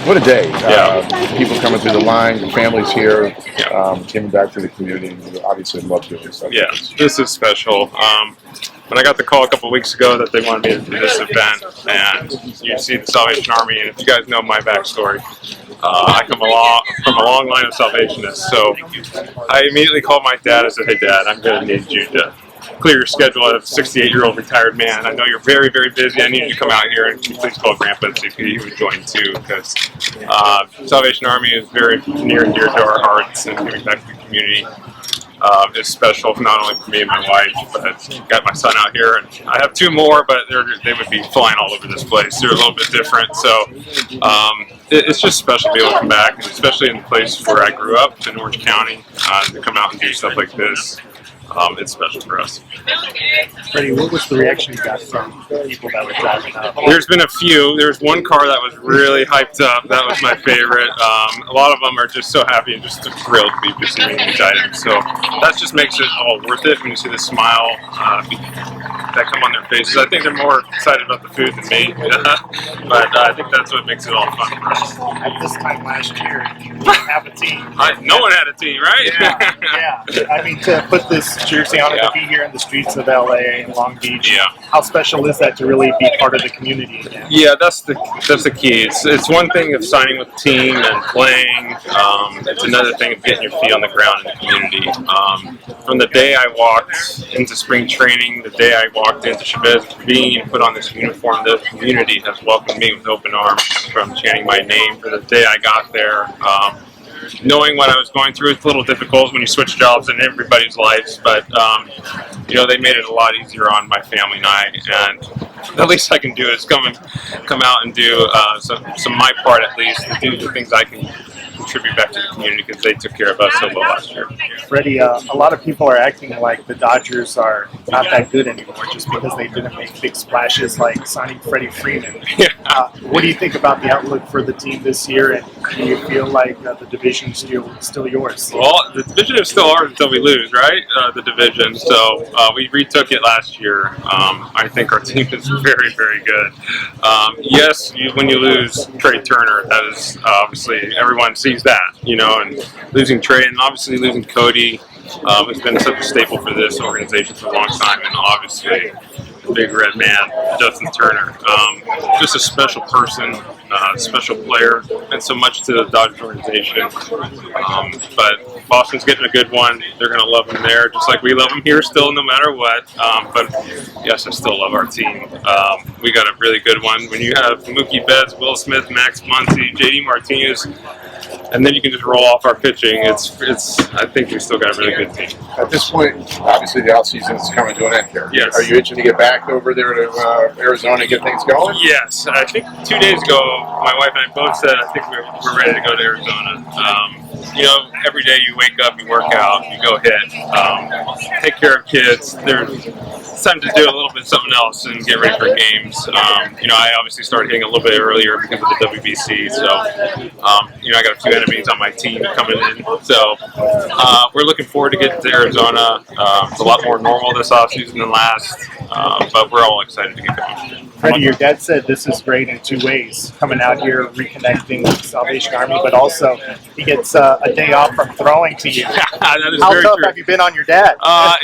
What a day. Yeah. People coming through the line, the families here, Yeah. giving back to the community, and obviously love doing stuff. Yeah, this is special. When I got the call a couple of weeks ago that they wanted me to do this event, and you see the Salvation Army, and if you guys know my backstory, I come from a long line of Salvationists, so I immediately called my dad and said, "Hey Dad, I'm going to need you to clear your schedule as a 68-year-old retired man. I know you're very, very busy. I need you to come out here and please call Grandpa and see if he would join too, because Salvation Army is very near and dear to our hearts, and giving back to the community is special, not only for me and my wife, but I've got my son out here, and I have two more, but they would be flying all over this place. They're a little bit different, so it's just special to be able to come back, and especially in the place where I grew up in Orange County, to come out and do stuff like this. It's special for us. Freddie, what was the reaction you got from people that were driving up? There's been a few. There's one car that was really hyped up. That was my favorite. A lot of them are just so happy and just thrilled to be receiving these items. So that just makes it all worth it when you see the smile that come on their faces. I think they're more excited about the food than me, but I think that's what makes it all fun for us. At this time last year, you didn't have a team. No one had a team, right? Yeah. I mean, to put this jersey on and to be here in the streets of LA and Long Beach, how special is that to really be part of the community again? Yeah, that's the key. It's one thing of signing with the team and playing. It's another thing of getting your feet on the ground in the community. From the day I walked into spring training, the day I walked into Chavez, being put on this uniform, the community has welcomed me with open arms, from chanting my name for the day I got there. Knowing what I was going through, it's a little difficult when you switch jobs in everybody's lives, but they made it a lot easier on my family and I, and the least I can do is come out and do some my part, at least, to do the things I can contribute back to the community, because they took care of us so well last year. Freddie, a lot of people are acting like the Dodgers are not that good anymore just because they didn't make big splashes like signing Freddie Freeman. What do you think about the outlook for the team this year, and do you feel like the division's still yours? Well, the division is still ours until we lose, right? The division. So we retook it last year. I think our team is very, very good. Yes, when you lose Trea Turner, that is obviously everyone sees that, and losing Trea and obviously losing Cody has been such a staple for this organization for a long time, and obviously the big red man, Justin Turner. Just a special person, special player, and so much to the Dodgers organization. But Boston's getting a good one. They're going to love him there, just like we love him here still, no matter what. But yes, I still love our team. We got a really good one. When you have Mookie Betts, Will Smith, Max Muncy, JD Martinez, and then you can just roll off our pitching. I think we still got a really good team. At this point, obviously the offseason is coming to an end here. Yes. Are you itching to get back over there to Arizona and get things going? Yes. I think 2 days ago, my wife and I both said I think we're ready to go to Arizona. Every day you wake up, you work out, you go hit, take care of kids. It's time to do a little bit something else and get ready for games. I obviously started hitting a little bit earlier because of the WBC, so I got a few enemies on my team coming in. So we're looking forward to getting to Arizona. It's a lot more normal this offseason than last, but we're all excited to get going. Freddie, your dad said this is great in two ways, coming out here, reconnecting with the Salvation Army, but also he gets a day off from throwing to you. That is How very tough true. have you been on your dad?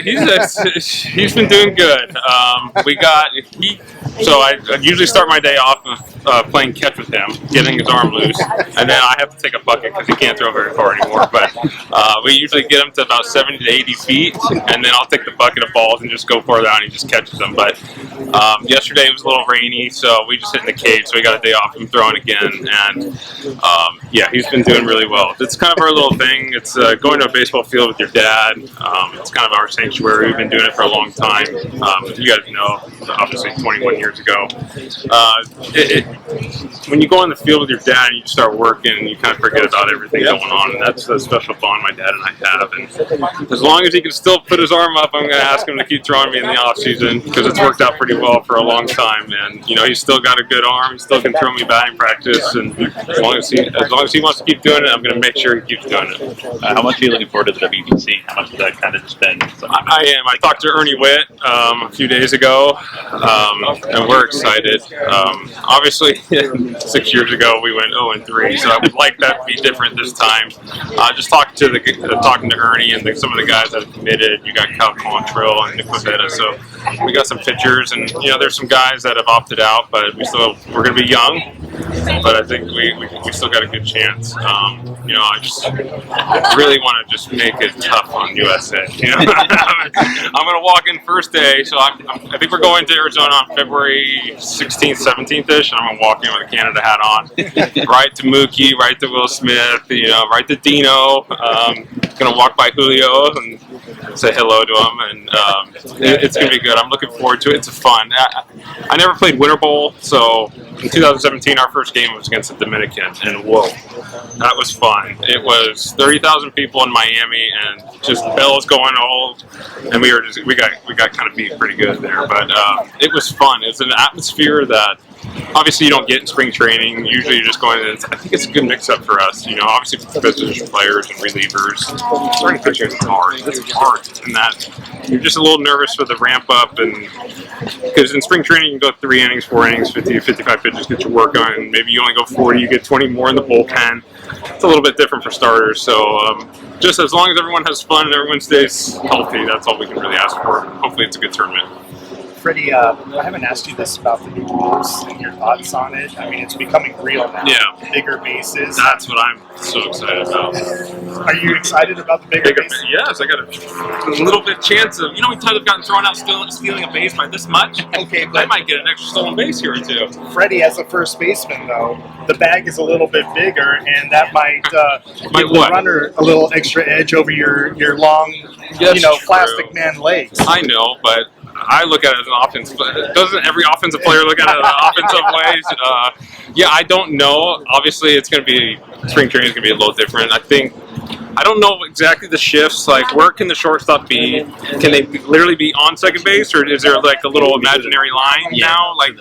He's been doing good. So I usually start my day off with playing catch with him, getting his arm loose, and then I have to take a bucket because he can't throw very far anymore. But we usually get him to about 70 to 80 feet, and then I'll take the bucket of balls and just go farther out, and he just catches them. But yesterday it was a little rainy, so we just hit in the cage, so we got a day off from throwing again. And he's been doing really well. It's kind of our little thing. It's going to a baseball field with your dad. It's kind of our sanctuary. We've been doing it for a long time. You guys know, obviously 21 years ago. When you go on the field with your dad and you start working, and you kind of forget about everything going on, and that's a special bond my dad and I have. And as long as he can still put his arm up, I'm going to ask him to keep throwing me in the off season, because it's worked out pretty well for a long time. And he's still got a good arm. He still can throw me batting practice, and as long as he wants to keep doing it, I'm going to make sure he keeps doing it. How much are you looking forward to the WBC? How much has that kind of just been? I am. I talked to Ernie Witt a few days ago. and we're excited. Obviously, 6 years ago we went 0-3, so I would like that to be different this time. Just talking to Ernie and some of the guys that have committed. You got Cal Quantrill and Nick Pavetta, so we got some pitchers, and there's some guys that have opted out, but we're going to be young. But I think we still got a good chance. I just really want to just make it tough on USA. I'm going to walk in first day, so I think we're going to Arizona on February 16th, 17th-ish, and I'm going to walk in with a Canada hat on. Right to Mookie, right to Will Smith, right to Dino. Going to walk by Julio and say hello to him, and it's going to be good. I'm looking forward to it. It's fun. I never played Winter Bowl, so in 2017 our first game was against the Dominican, and whoa, that was fun. It was 30,000 people in Miami, and just bells going all, and we got kind of beat pretty good there, but it was fun. It's an atmosphere that obviously you don't get in spring training. Usually you're just going in. I think it's a good mix-up for us. Obviously for position players and relievers. Starting pitching is hard. It's hard in that you're just a little nervous for the ramp-up, and because in spring training you can go 3 innings, 4 innings, 50, 55 pitches, get your work on. Maybe you only go 40, you get 20 more in the bullpen. It's a little bit different for starters. So just as long as everyone has fun and everyone stays healthy, that's all we can really ask for. Hopefully it's a good tournament. Freddie, I haven't asked you this about the new rules and your thoughts on it. I mean, it's becoming real now. Yeah. Bigger bases. That's what I'm so excited about. Are you excited about the bigger bases? Yes, I got a little bit chance of, we might have gotten thrown out stealing a base by this much. Okay, but I might get an extra stolen base here or two. Freddie, as a first baseman, though, the bag is a little bit bigger, and that might give the runner a little extra edge over your long, plastic man legs. I know, but I look at it as an offense. Doesn't every offensive player look at it as an offensive ways? I don't know. Obviously, it's going to be spring training is going to be a little different. I don't know exactly the shifts. Like, where can the shortstop be? Can they literally be on second base, or is there like a little imaginary line now? Like,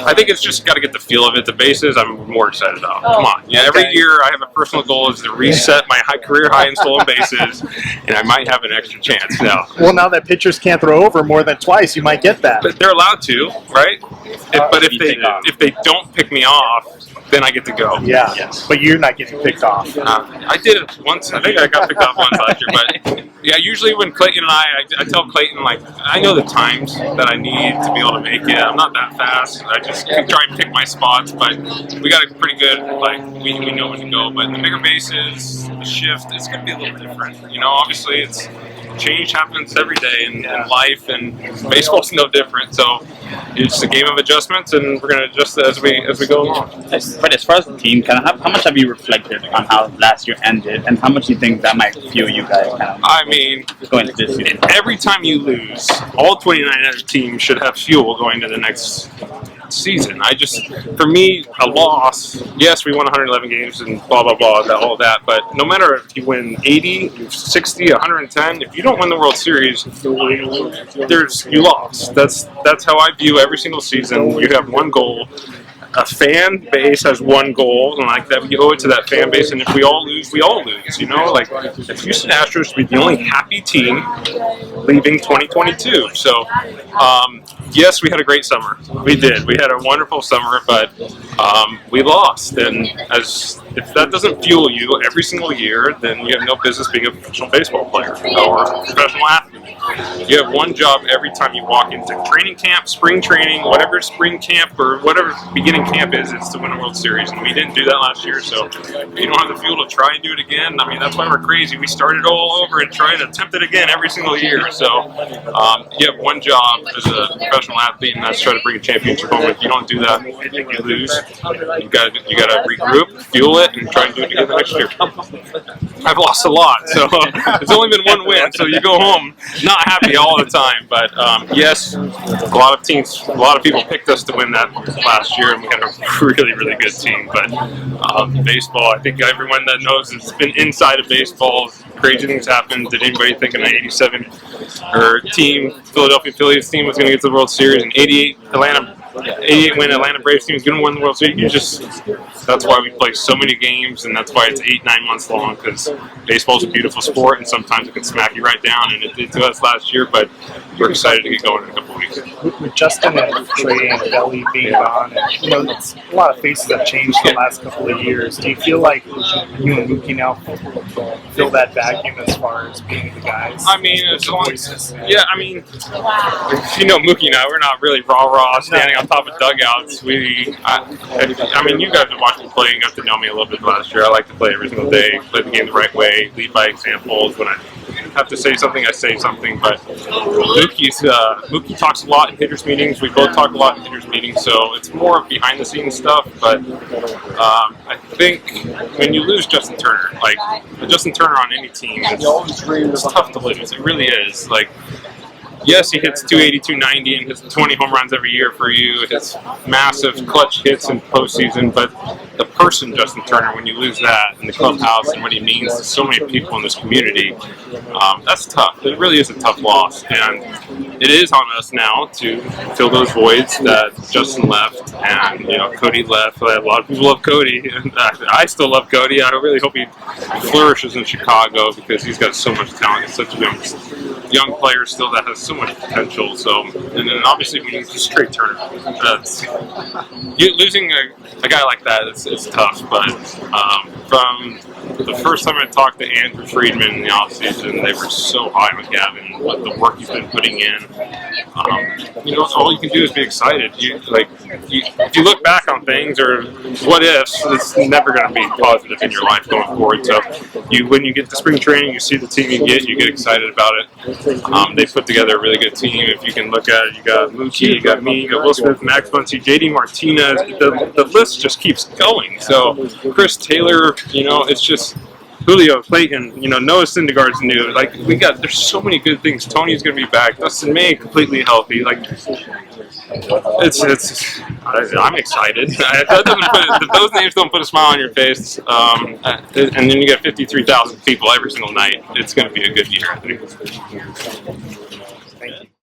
I think it's just got to get the feel of it. The bases, I'm more excited about. Come on, every year I have a personal goal is to reset my career high in stolen bases, and I might have an extra chance now. Well, now that pitchers can't throw over more than twice, you might get that. But they're allowed to, right? If they don't pick me off, then I get to go. Yeah, yes. But you're not getting picked off. I did it once. I think I got picked off once last year. But yeah, usually when Clayton and I tell Clayton, like, I know the times that I need to be able to make it. I'm not that fast. I just try and pick my spots. But we got it pretty good. Like, we know when to go. But the bigger bases, the shift, it's going to be a little different. Obviously change happens every day in life, and baseball's no different. So it's a game of adjustments, and we're going to adjust as we go along. But as far as the team, how much have you reflected on how last year ended, and how much do you think that might fuel you guys going to this season? Every time you lose, all 29 other teams should have fuel going to the next season. For me, a loss, yes, we won 111 games and blah, blah, blah, all that, but no matter if you win 80, 60, 110, if you don't win the World Series, you lost. That's how I view every single season. You have one goal. A fan base has one goal, and like that, we owe it to that fan base. And if we all lose, we all lose. Like, the Houston Astros would be the only happy team leaving 2022. So, yes, we had a great summer. We did. We had a wonderful summer, but we lost. And if that doesn't fuel you every single year, then you have no business being a professional baseball player or a professional athlete. You have one job every time you walk into training camp, spring training, whatever spring camp or whatever beginning camp is, it's to win a World Series. And we didn't do that last year, so you don't have the fuel to try and do it again. I mean, that's why we're crazy. We started all over and try to attempt it again every single year. So you have one job as a professional athlete, and that's try to bring a championship home. If you don't do that, you lose. You got to regroup, fuel it, and try and do it again the next year. I've lost a lot, so it's only been one win, so you go home not happy all the time. But yes, a lot of people picked us to win that last year, and we had a really, really good team. But baseball, I think everyone that knows it's been inside of baseball, crazy things happen. Did anybody think an 87 or team, Philadelphia Phillies team, was going to get to the World Series? In 88, Atlanta when Atlanta Braves team is going to win the World Series, that's why we play so many games, and that's why it's 8-9 months long, because baseball's a beautiful sport, and sometimes it can smack you right down, and it did to us last year, but we're excited to get going in a couple of weeks. With Justin and Trey and Belly being gone, and, it's, a lot of faces have changed the last couple of years. Do you feel like you and Mookie now fill that vacuum as far as being the guys? I mean, as long as, yeah, I mean, Mookie and I, we're not really rah-rah standing on top of dugouts. I mean, you guys have watched me play and got to know me a little bit last year. I like to play every single day, play the game the right way, lead by examples. When I have to say something, I say something. But Mookie talks a lot in hitters meetings. We both talk a lot in hitters meetings, so it's more behind-the-scenes stuff. But I think when you lose Justin Turner, like Justin Turner on any team, it's tough to lose. It really is. Like, yes, he hits 280, 290, and hits 20 home runs every year for you. It's massive clutch hits in postseason, but the person, Justin Turner, when you lose that in the clubhouse and what he means to so many people in this community, that's tough. It really is a tough loss, and it is on us now to fill those voids that Justin left and Cody left. A lot of people love Cody, and I still love Cody. I really hope he flourishes in Chicago because he's got so much talent. He's such a young player still that has so much potential. So, and then obviously when you lose Trea Turner, losing a guy like that, it's tough. But from the first time I talked to Freddie Freeman in the offseason, they were so high on Gavin, what the work he's been putting in. All you can do is be excited. If you look back on things or what ifs, it's never going to be positive in your life going forward. So when you get to spring training, you see the team you get excited about it. They put together a really good team. If you can look at it, you got Mookie, you got me, you got Will Smith, Max Muncy, JD Martinez. The list just keeps going. So Chris Taylor, it's just Julio, Clayton, Noah Syndergaard's new. Like, there's so many good things. Tony's going to be back. Dustin May completely healthy. Like, I'm excited. Those names don't put a smile on your face. And then you got 53,000 people every single night. It's going to be a good year, I think.